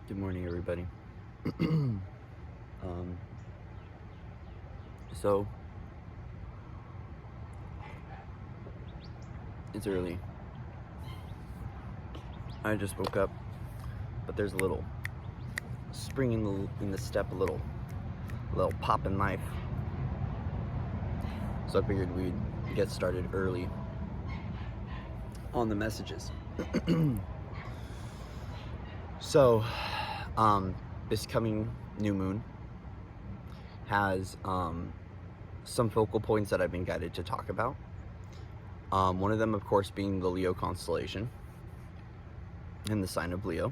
Good morning, everybody. um, so it's early. I just woke up, but there's a little spring in the step, a little pop in life. So I figured we'd get started early on the messages. So, this coming new moon has some focal points that I've been guided to talk about. One of them, of course, being the Leo constellation and the sign of Leo,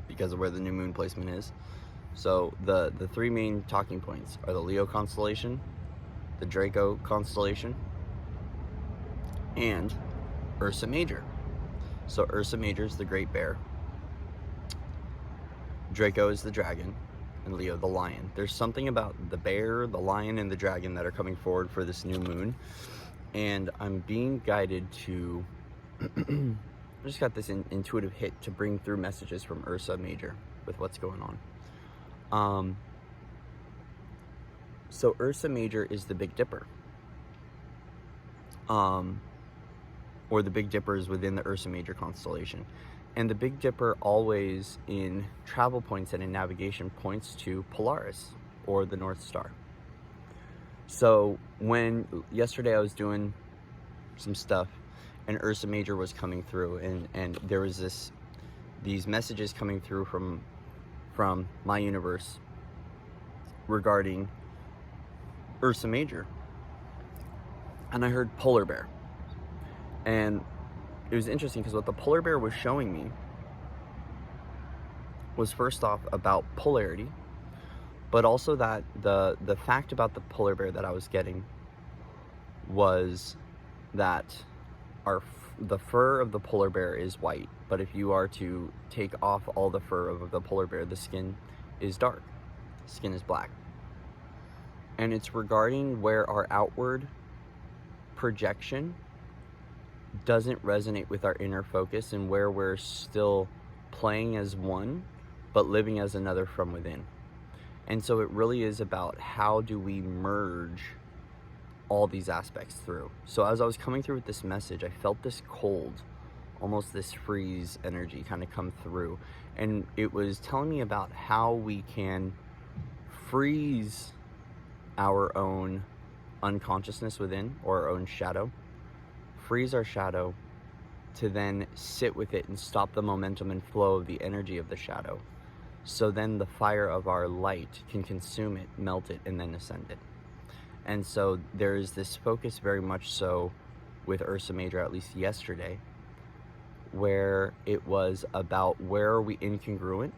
because of where the new moon placement is. So the three main talking points are the Leo constellation, the Draco constellation, and Ursa Major. So Ursa Major is the Great Bear, Draco is the dragon, and Leo the lion. There's something about the bear, the lion, and the dragon that are coming forward for this new moon, and I'm being guided to I just got this intuitive hit to bring through messages from Ursa Major with what's going on. So Ursa Major is the Big Dipper, or the Big Dipper is within the Ursa Major constellation. And the Big Dipper always, in travel points and in navigation, points to Polaris, or the North Star. So when yesterday I was doing some stuff and Ursa Major was coming through, and there was these messages coming through from my universe regarding Ursa Major, and I heard polar bear. And it was interesting because what the polar bear was showing me was, first off, about polarity, but also that the fact about the polar bear that I was getting was that the fur of the polar bear is white, but if you are to take off all the fur of the polar bear, the skin is dark, skin is black. And it's regarding where our outward projection doesn't resonate with our inner focus, and where we're still playing as one but living as another from within. And so it really is about how do we merge all these aspects through. So as I was coming through with this message, I felt this cold, almost this freeze energy kind of come through, and it was telling me about how we can freeze our own unconsciousness within, or our own shadow, freeze our shadow to then sit with it and stop the momentum and flow of the energy of the shadow. So then the fire of our light can consume it, melt it, and then ascend it. And so there is this focus very much so with Ursa Major, at least yesterday, where it was about where are we incongruent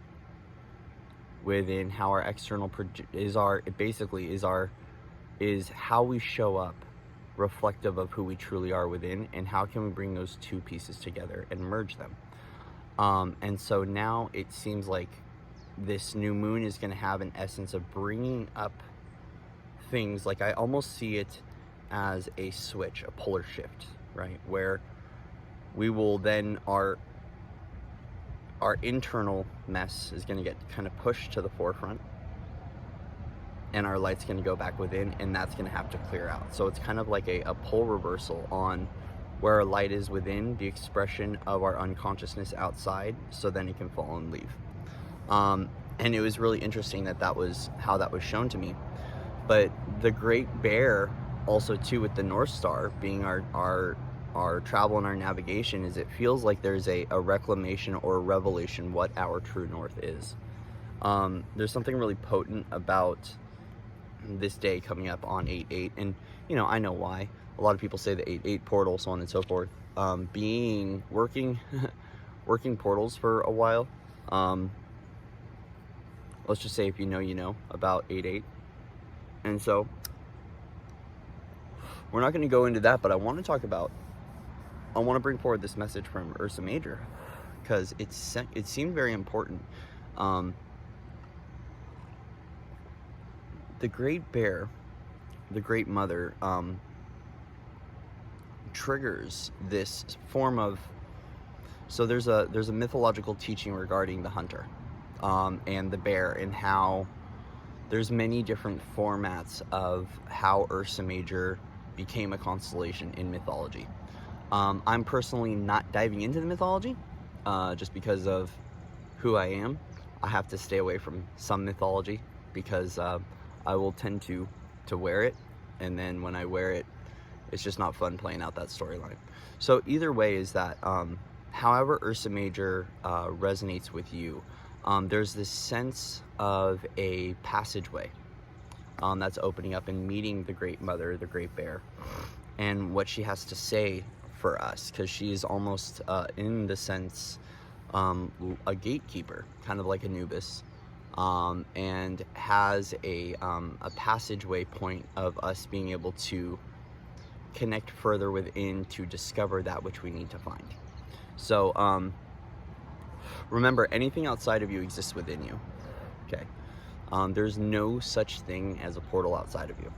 within how our external is how we show up reflective of who we truly are within, and how can we bring those two pieces together and merge them. And so now it seems like this new moon is going to have an essence of bringing up things, like I almost see it as a switch, a polar shift, right? Where we will then, our internal mess is going to get kind of pushed to the forefront, and our light's going to go back within, and that's going to have to clear out. So it's kind of like a pole reversal on where our light is within, the expression of our unconsciousness outside, so then it can fall and leave. And it was really interesting that was how that was shown to me. But the Great Bear also too, with the North Star being our travel and our navigation, is it feels like there's a reclamation or a revelation what our true north is. There's something really potent about this day coming up on 8/8, and I know why. A lot of people say the 8/8 portal, so on and so forth. Working portals for a while. Let's just say if you know about 8/8, and so we're not going to go into that, but I want to bring forward this message from Ursa Major because it seemed very important. The Great Bear, the Great Mother, triggers this form of. So there's a mythological teaching regarding the hunter, and the bear, and how there's many different formats of how Ursa Major became a constellation in mythology. I'm personally not diving into the mythology, just because of who I am. I have to stay away from some mythology because I will tend to wear it, and then when I wear it, it's just not fun playing out that storyline. So either way is that however Ursa Major resonates with you, there's this sense of a passageway that's opening up and meeting the Great Mother, the Great Bear, and what she has to say for us, because she's almost in the sense a gatekeeper, kind of like Anubis, and has a passageway point of us being able to connect further within to discover that which we need to find. So remember, anything outside of you exists within you. Okay, there's no such thing as a portal outside of you.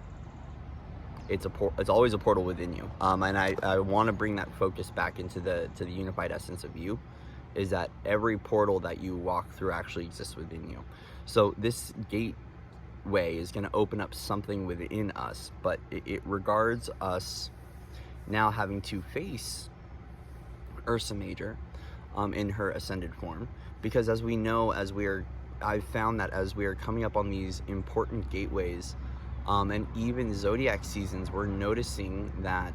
It's always a portal within you. And I want to bring that focus back into the unified essence of you, is that every portal that you walk through actually exists within you. So this gateway is going to open up something within us, but it regards us now having to face Ursa Major in her ascended form, because as we know, I've found that as we are coming up on these important gateways, and even zodiac seasons, we're noticing that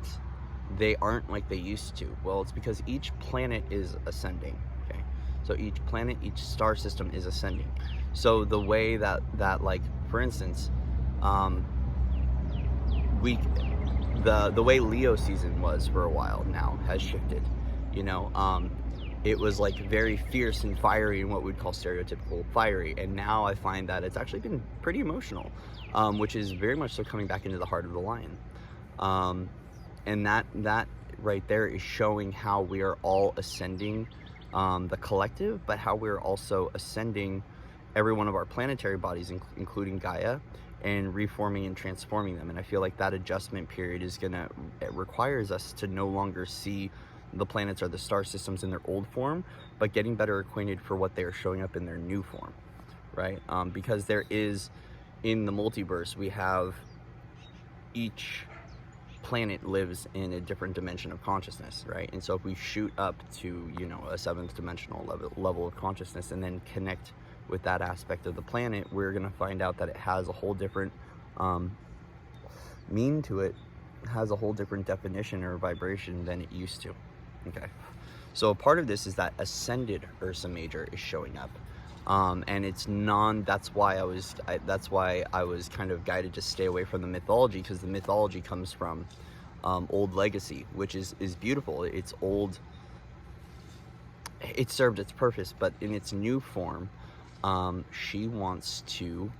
they aren't like they used to. Well, it's because each planet is ascending. Okay, so each planet, each star system is ascending. So the way that like, for instance, the way Leo season was for a while now has shifted. You know, it was like very fierce and fiery and what we'd call stereotypical fiery, and now I find that it's actually been pretty emotional, which is very much so coming back into the heart of the lion. And that right there is showing how we are all ascending the collective, but how we're also ascending every one of our planetary bodies, including Gaia, and reforming and transforming them. And I feel like that adjustment period it requires us to no longer see the planets or the star systems in their old form, but getting better acquainted for what they are showing up in their new form, right? Because there is, in the multiverse, we have each planet lives in a different dimension of consciousness, right? And so if we shoot up to, you know, a 7th dimensional level of consciousness and then connect with that aspect of the planet, we're going to find out that it has a whole different mean to it, has a whole different definition or vibration than it used to. Okay, so a part of this is that ascended Ursa Major is showing up, and it's that's why I was kind of guided to stay away from the mythology, because the mythology comes from old legacy, which is beautiful. It's old, it served its purpose, but in its new form, she wants to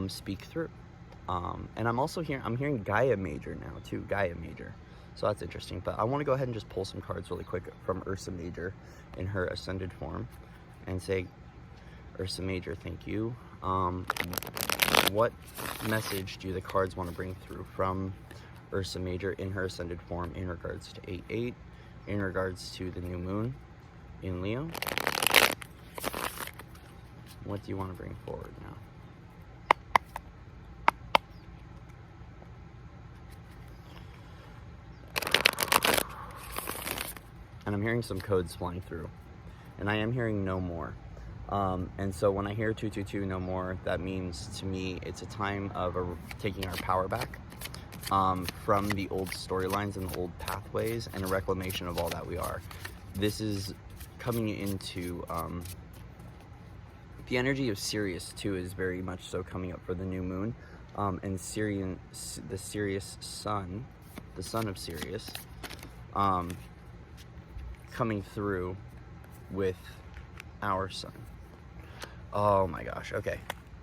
speak through. And I'm hearing Gaia Major now too, Gaia Major. So that's interesting. But I want to go ahead and just pull some cards really quick from Ursa Major in her ascended form and say, Ursa Major, thank you. What message do the cards want to bring through from Ursa Major in her ascended form in regards to 8/8, in regards to the new moon in Leo? What do you want to bring forward now? And I'm hearing some codes flying through, and I am hearing no more. And so when I hear 222 no more, that means to me it's a time of taking our power back from the old storylines and the old pathways, and a reclamation of all that we are. This is coming into the energy of Sirius too, is very much so coming up for the new moon, and the Sirius sun, the son of Sirius, coming through with our sun. Oh my gosh, okay,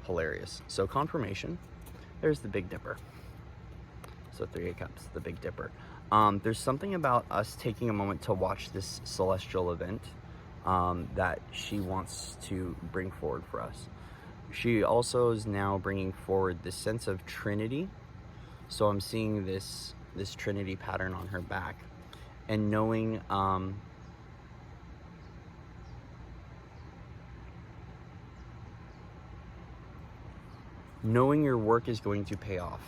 hilarious. So confirmation, there's the Big Dipper. So 3 of Cups, the Big Dipper. There's something about us taking a moment to watch this celestial event that she wants to bring forward for us. She also is now bringing forward this sense of Trinity. So I'm seeing this Trinity pattern on her back, and knowing knowing your work is going to pay off.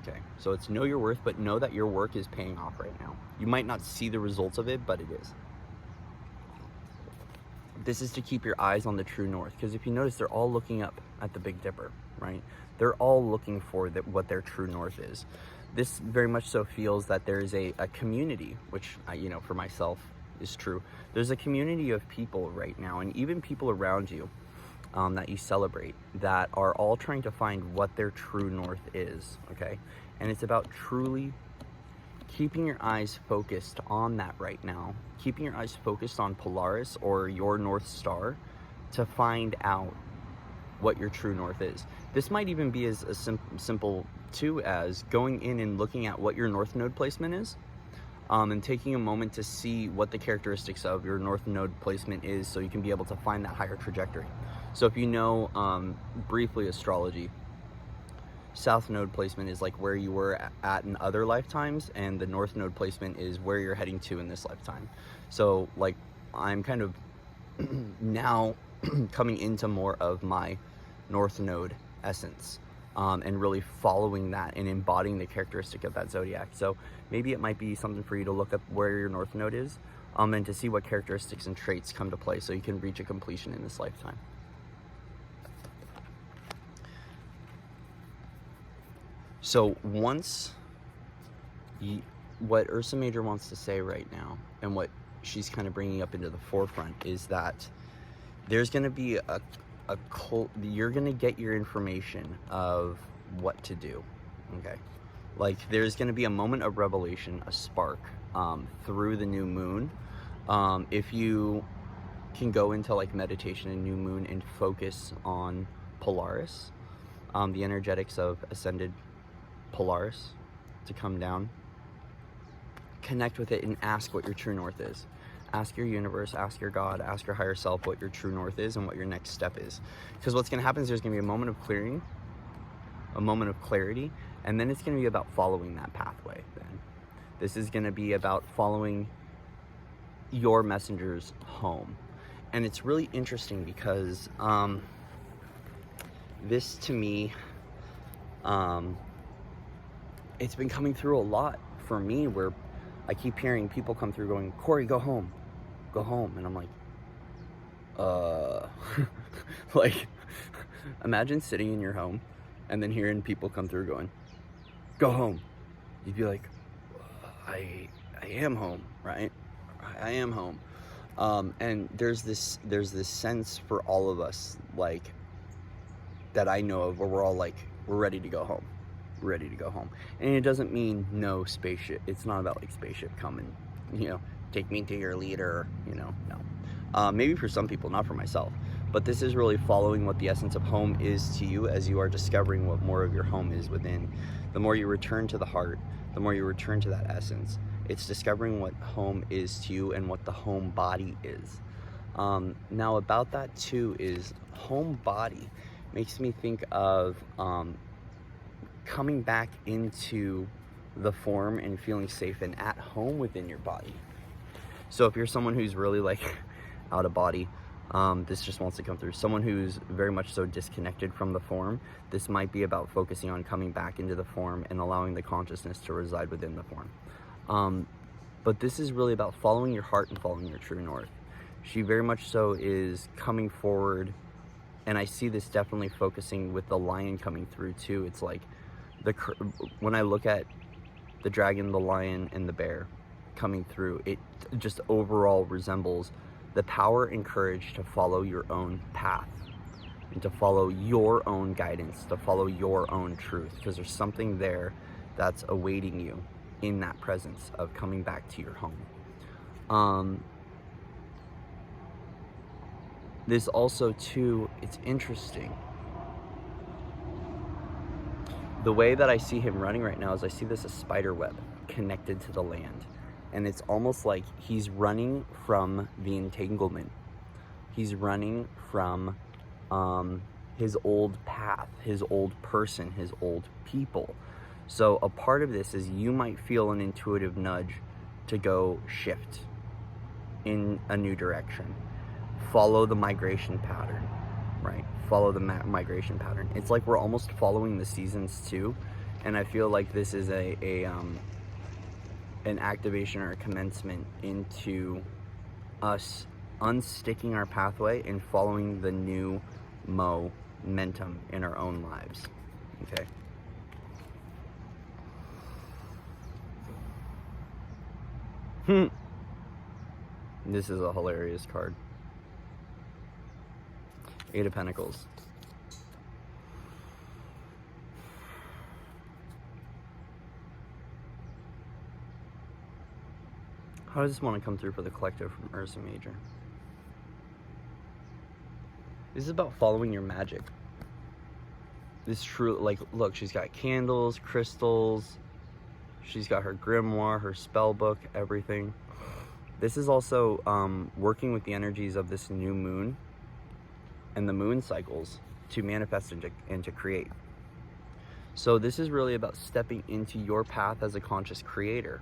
Okay, so it's know your worth, but know that your work is paying off right now. You might not see the results of it, but it is. This is to keep your eyes on the true north, because if you notice, they're all looking up at the Big Dipper, right? They're all looking for what their true north is. This very much so feels that there is a community, which, you know, for myself is true. There's a community of people right now, and even people around you that you celebrate, that are all trying to find what their true north is, okay? And it's about truly keeping your eyes focused on that right now, keeping your eyes focused on Polaris or your North Star to find out what your true north is. This might even be as simple too as going in and looking at what your north node placement is, and taking a moment to see what the characteristics of your north node placement is, so you can be able to find that higher trajectory. So if you know briefly astrology, south node placement is like where you were at in other lifetimes, and the north node placement is where you're heading to in this lifetime. So like I'm kind of now coming into more of my north node essence, and really following that and embodying the characteristic of that zodiac. So maybe it might be something for you to look up where your north node is, and to see what characteristics and traits come to play, so you can reach a completion in this lifetime. So once what Ursa Major wants to say right now, and what she's kind of bringing up into the forefront, is that there's going to be you're going to get your information of what to do, okay? Like there's going to be a moment of revelation, a spark through the new moon. If you can go into like meditation and new moon and focus on Polaris, the energetics of ascended Polaris to come down, connect with it and ask what your true north is. Ask your universe, ask your God, ask your higher self what your true north is and what your next step is. Because what's going to happen is there's going to be a moment of clearing, a moment of clarity, and then it's going to be about following that pathway. Then this is going to be about following your messengers home. And it's really interesting because this to me, it's been coming through a lot for me, where I keep hearing people come through going, Corey, go home. And I'm like, like, imagine sitting in your home and then hearing people come through going, go home. You'd be like, I am home, right? I am home. And there's this sense for all of us, like, that I know of, where we're all like, we're ready to go home. Ready to go home. And it doesn't mean no spaceship. It's not about like spaceship coming, you know, take me to your leader, you know, no. Maybe for some people, not for myself. But this is really following what the essence of home is to you, as you are discovering what more of your home is within. The more you return to the heart, the more you return to that essence, it's discovering what home is to you and what the home body is. Now about that too is home body makes me think of coming back into the form and feeling safe and at home within your body. So if you're someone who's really like out of body, this just wants to come through. Someone who's very much so disconnected from the form, this might be about focusing on coming back into the form and allowing the consciousness to reside within the form. But this is really about following your heart and following your true north. She very much so is coming forward, and I see this definitely focusing with the lion coming through too. It's like when I look at the dragon, the lion, and the bear coming through, it just overall resembles the power and courage to follow your own path and to follow your own guidance, to follow your own truth, because there's something there that's awaiting you in that presence of coming back to your home. This also too, it's interesting. The way that I see him running right now is I see this as spider web connected to the land. And it's almost like he's running from the entanglement. He's running from his old path, his old person, his old people. So a part of this is you might feel an intuitive nudge to go shift in a new direction. Follow the migration pattern. right? Follow the migration pattern. It's like we're almost following the seasons too, and I feel like this is an activation or a commencement into us unsticking our pathway and following the new momentum in our own lives. Okay. This is a hilarious card. Eight of Pentacles. How does this want to come through for the collective from Ursa Major? This is about following your magic. This true, like, look, she's got candles, crystals, she's got her grimoire, her spell book, everything. This is also working with the energies of this new moon and the moon cycles to manifest and to create. So this is really about stepping into your path as a conscious creator.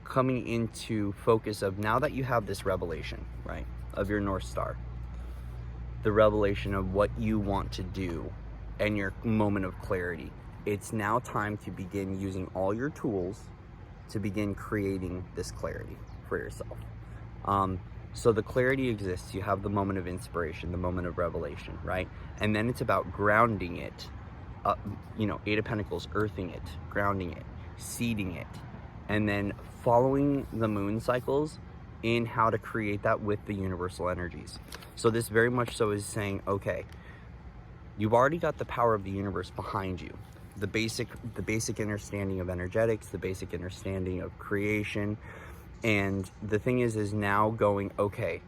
Coming into focus of, now that you have this revelation, right, of your North Star, the revelation of what you want to do and your moment of clarity, it's now time to begin using all your tools to begin creating this clarity for yourself. So the clarity exists. You have the moment of inspiration, the moment of revelation, right? And then it's about grounding it, Eight of Pentacles, earthing it, grounding it, seeding it, and then following the moon cycles in how to create that with the universal energies. So this very much so is saying, okay, you've already got the power of the universe behind you. The basic understanding of energetics, the basic understanding of creation. And the thing is now going, okay,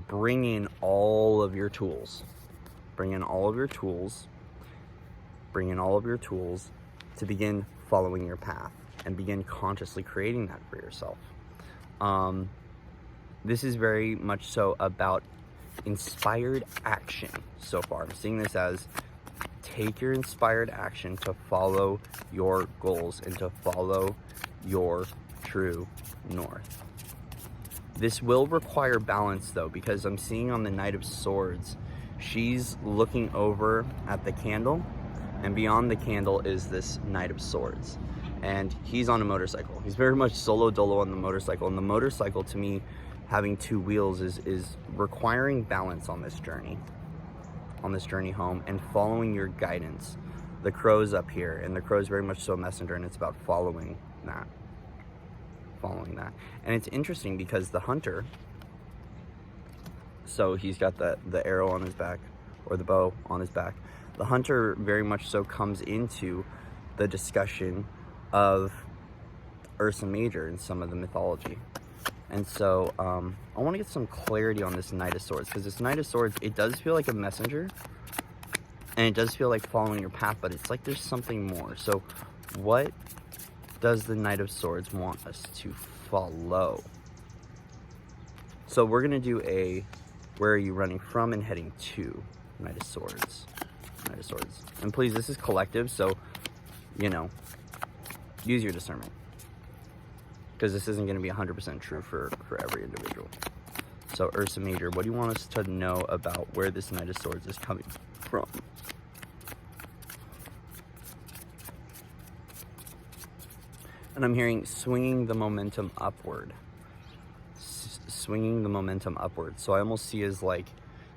bring in all of your tools. Bring in all of your tools. Bring in all of your tools to begin following your path and begin consciously creating that for yourself. This is very much so about inspired action so far. I'm seeing this as take your inspired action to follow your goals and to follow your true north. This will require balance though, because I'm seeing on the Knight of Swords, she's looking over at the candle, and beyond the candle is this Knight of Swords. And he's on a motorcycle. He's very much solo dolo on the motorcycle. And the motorcycle, to me, having two wheels is requiring balance on this journey home, and following your guidance. The crow's up here, and the crow's very much so a messenger, and it's about following that. And it's interesting because the hunter, so he's got the arrow on his back, or the bow on his back. The hunter very much so comes into the discussion of Ursa Major in some of the mythology. And so I want to get some clarity on this Knight of Swords, because this Knight of Swords, it does feel like a messenger, and it does feel like following your path, but it's like there's something more. So what does the Knight of Swords want us to follow? So we're going to do a, where are you running from and heading to? Knight of Swords. Knight of Swords. And please, this is collective, so, use your discernment, because this isn't going to be 100% true for every individual. So Ursa Major, what do you want us to know about where this Knight of Swords is coming from? And I'm hearing swinging the momentum upward. Swinging the momentum upward. So I almost see as like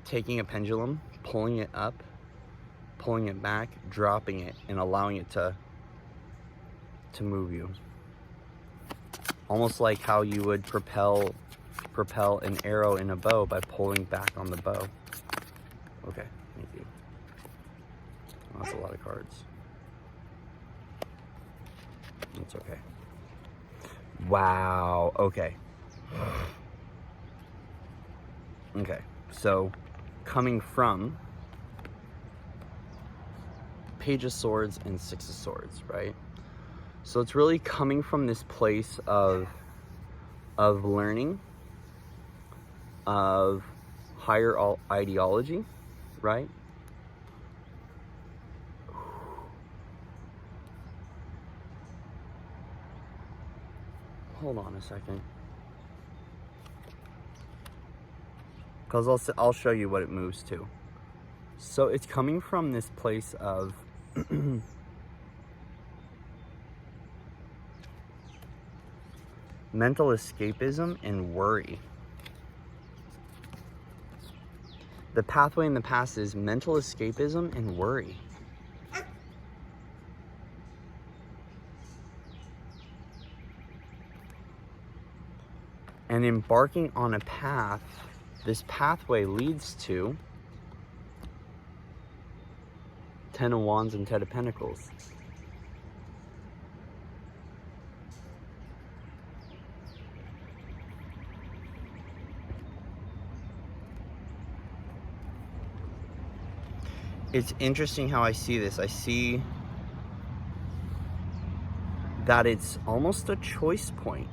taking a pendulum, pulling it up, pulling it back, dropping it, and allowing it to move you. Almost like how you would propel an arrow in a bow by pulling back on the bow. Okay, thank you. That's a lot of cards. It's okay. Wow, okay. Okay, so coming from Page of Swords and Six of Swords, right? So it's really coming from this place of learning, of higher ideology, right? Hold on a second. because I'll show you what it moves to. So it's coming from this place of mental escapism and worry. The pathway in the past is mental escapism and worry. And embarking on a path, this pathway leads to Ten of Wands and Ten of Pentacles. It's interesting how I see this. I see that it's almost a choice point.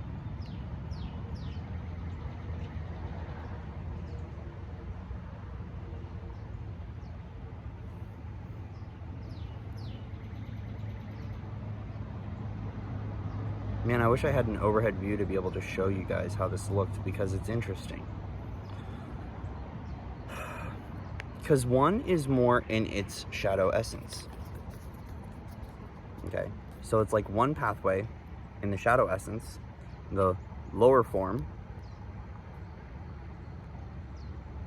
Man, I wish I had an overhead view to be able to show you guys how this looked, because it's interesting. Because one is more in its shadow essence. Okay, so it's like one pathway in the shadow essence, the lower form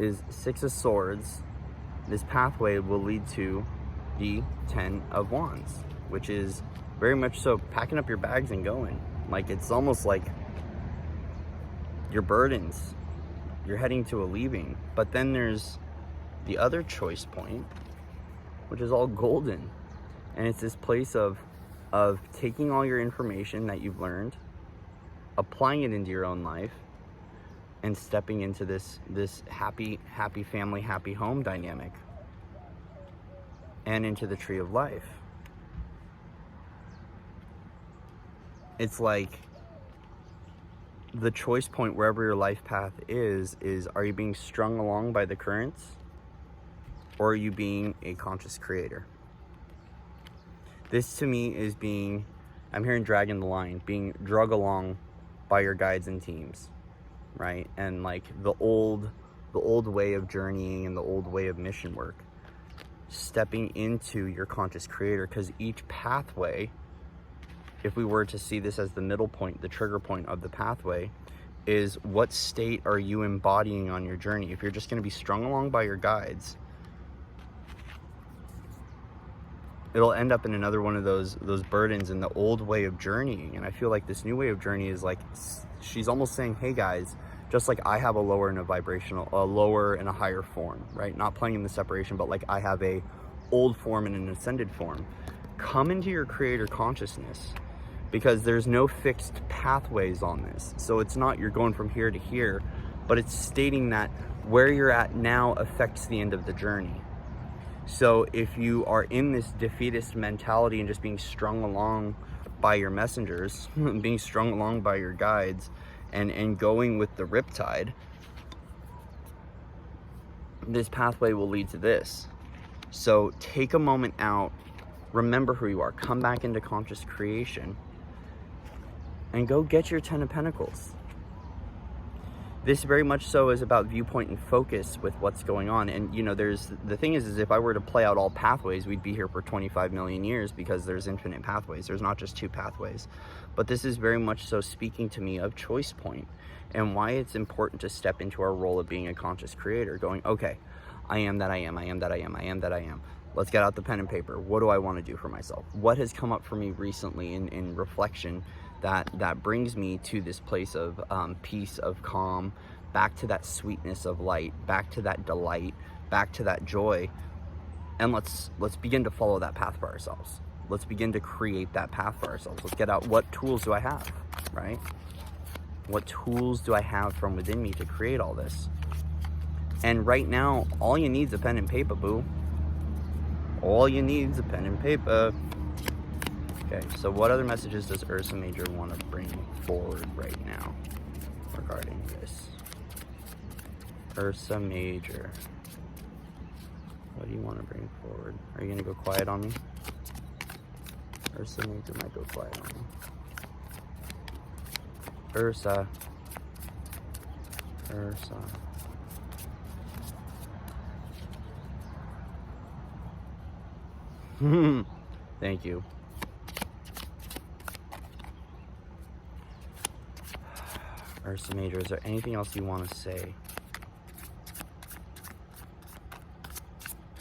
is Six of Swords. This pathway will lead to the Ten of Wands, which is very much so packing up your bags and going. Like, it's almost like your burdens, you're heading to a leaving. But then there's the other choice point, which is all golden. And it's this place of taking all your information that you've learned, applying it into your own life, and stepping into this happy family, happy home dynamic, and into the tree of life. It's like the choice point wherever your life path is are you being strung along by the currents, or are you being a conscious creator? This to me is being, I'm hearing Dragon the Lion, being drug along by your guides and teams, right? And like the old way of journeying and the old way of mission work, stepping into your conscious creator. Because each pathway, if we were to see this as the middle point, the trigger point of the pathway, is what state are you embodying on your journey? If you're just going to be strung along by your guides, it'll end up in another one of those burdens in the old way of journeying. And I feel like this new way of journey is like, she's almost saying, hey guys, just like I have a lower and a vibrational, a lower and a higher form, right? Not playing in the separation, but like I have a old form and an ascended form. Come into your creator consciousness, because there's no fixed pathways on this. So it's not you're going from here to here, but it's stating that where you're at now affects the end of the journey. So if you are in this defeatist mentality and just being strung along by your messengers, being strung along by your guides, and going with the riptide, this pathway will lead to this. So take a moment out, remember who you are, come back into conscious creation, and go get your Ten of Pentacles. This very much so is about viewpoint and focus with what's going on. And you know, the thing is if I were to play out all pathways, we'd be here for 25 million years, because there's infinite pathways. There's not just two pathways. But this is very much so speaking to me of choice point, and why it's important to step into our role of being a conscious creator, going, okay, I am that I am, I am that I am, I am that I am. Let's get out the pen and paper. What do I want to do for myself? What has come up for me recently in reflection that brings me to this place of peace, of calm, back to that sweetness of light, back to that delight, back to that joy. And let's begin to follow that path for ourselves. Let's begin to create that path for ourselves. Let's get out, what tools do I have, right? What tools do I have from within me to create all this? And right now, all you need is a pen and paper, boo. All you need is a pen and paper. Okay, so what other messages does Ursa Major want to bring forward right now regarding this? Ursa Major, what do you want to bring forward? Are you going to go quiet on me? Ursa Major might go quiet on me. Ursa. Thank you. Ursa Major, is there anything else you want to say?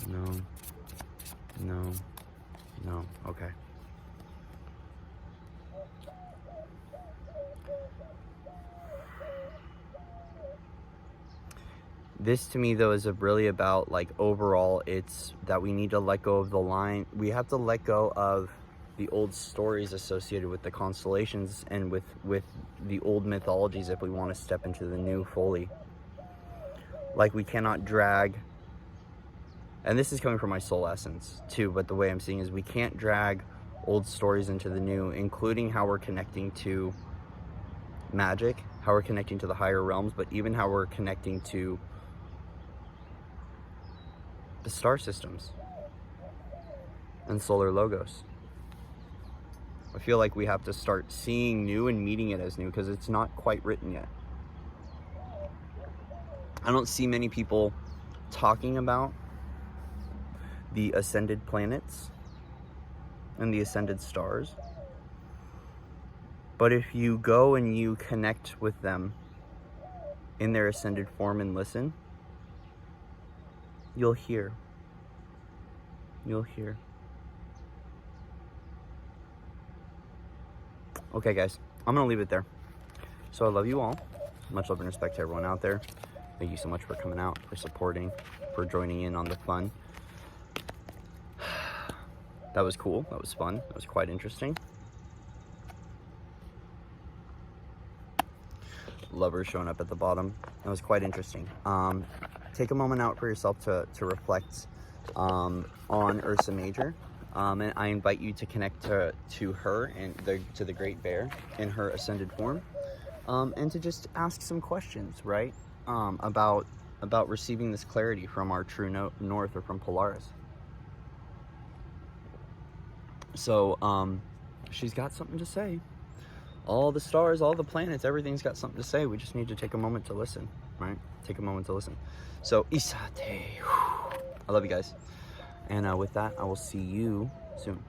No. No. No. Okay. This to me though is really about, like, overall, it's that we need to let go of the line. We have to let go of the old stories associated with the constellations and with the old mythologies if we want to step into the new fully. Like, we cannot drag, and this is coming from my soul essence too, but the way I'm seeing is we can't drag old stories into the new, including how we're connecting to magic, how we're connecting to the higher realms, but even how we're connecting to the star systems and solar logos. I feel like we have to start seeing new and meeting it as new, because it's not quite written yet. I don't see many people talking about the ascended planets and the ascended stars. But if you go and you connect with them in their ascended form and listen, you'll hear. You'll hear. Okay, guys, I'm gonna leave it there. So I love you all. Much love and respect to everyone out there. Thank you so much for coming out, for supporting, for joining in on the fun. That was cool. That was fun. That was quite interesting. Lovers showing up at the bottom. That was quite interesting. Take a moment out for yourself to reflect on Ursa Major. And I invite you to connect to her and to the Great Bear in her ascended form, and to just ask some questions, right? About receiving this clarity from our true north, or from Polaris. So she's got something to say. All the stars, all the planets, everything's got something to say. We just need to take a moment to listen, right? Take a moment to listen. So Isate, I love you guys. And with that, I will see you soon.